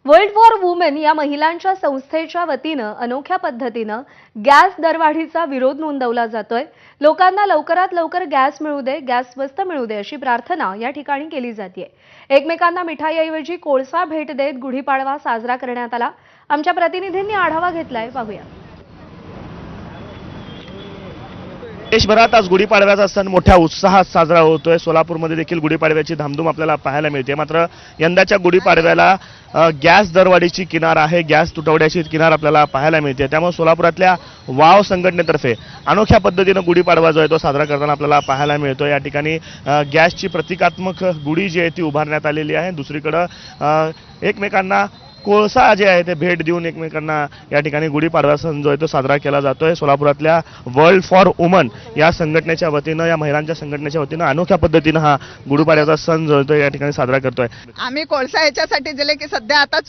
World for women या महिलांच्या संस्थेच्या वतीनं अनोख्या पद्धतीनं गॅस दरवाढीचा विरोध नोंदवला जातोय। लोकांना लवकरात लवकर गॅस मिळू दे, गॅस स्वस्त मिळू दे अशी प्रार्थना या ठिकाणी केली जाते। एकमेकांना मिठाईऐवजी कोळसा भेट देत गुढीपाडवा साजरा करण्यात आला। आमच्या प्रतिनिधींनी आढावा घेतलाय, पाहूया। देशभरात आज गुढीपाडव्याचा सण मोठ्या उत्साहात साजरा होतोय। सोलापूरमध्ये देखील गुढीपाडव्याची धामधूम आपल्याला पाहायला मिळते। मात्र यंदाच्या गुढीपाडव्याला गॅस दरवाढीची किनार आहे, गॅस तुटवड्याची किनार आपल्याला पाहायला मिळते। त्यामुळे सोलापुरातल्या वाव संघटनेतर्फे अनोख्या पद्धतीने गुढीपाडवा जो आहे तो साजरा करताना आपल्याला पाहायला मिळतो। या ठिकाणी गॅसची प्रतिकात्मक गुढी जी आहे ती उभारण्यात आलेली आहे। दुसरीकडे एकमेकांना कोळसा जे आहे ते भेट देऊन एकमेकांना या ठिकाणी गुढीपाडवा सण जो आहे तो साजरा केला जातोय। सोलापुरातल्या वर्ल्ड फॉर वुमन या संघटनेच्या वतीनं, या महिलांच्या संघटनेच्या वतीनं अनोख्या पद्धतीनं हा गुढीपाडव्याचा सण जो आहे तो या ठिकाणी साजरा करतोय। आम्ही कोळसा याच्यासाठी दिले की सध्या आता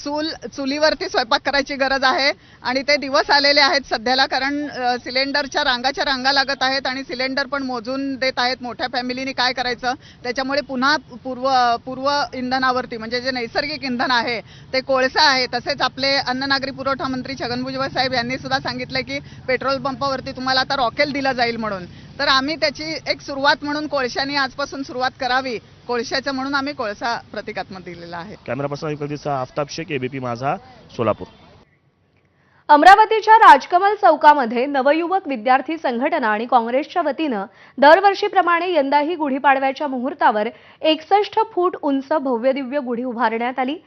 चुलीवरती स्वयंपाक करायची गरज आहे आणि ते दिवस आलेले आहेत सध्याला, कारण सिलेंडरच्या रांगा लागत आहेत आणि सिलेंडर पण मोजून देत आहेत। मोठ्या फॅमिलीने काय करायचं, त्याच्यामुळे पुन्हा पूर्व इंधनावरती म्हणजे जे नैसर्गिक इंधन आहे ते कोळसा आहे। तसेच आपले अन्न नागरी पुरवठा मंत्री छगन भुजबळ साहेब यांनी सुद्धा सांगितलं की पेट्रोल पंपावरती तुम्हाला आता रॉकेल दिलं जाईल म्हणून। तर आम्ही त्याची एक सुरुवात म्हणून कोळशाने आजपासून सुरुवात करावी, कोळशाचं म्हणून आम्ही कोळसा प्रतिकात्मक दिलेला आहे। Camera person Aftab Shaikh, ABP Majha, Solapur. अमरावतीच्या राजकमल चौकामध्ये नवयुवक विद्यार्थी संघटना आणि काँग्रेसच्या वतीनं दरवर्षीप्रमाणे यंदाही गुढीपाडव्याच्या मुहूर्तावर 61 फूट उंच भव्यदिव्य गुढी उभारण्यात आली।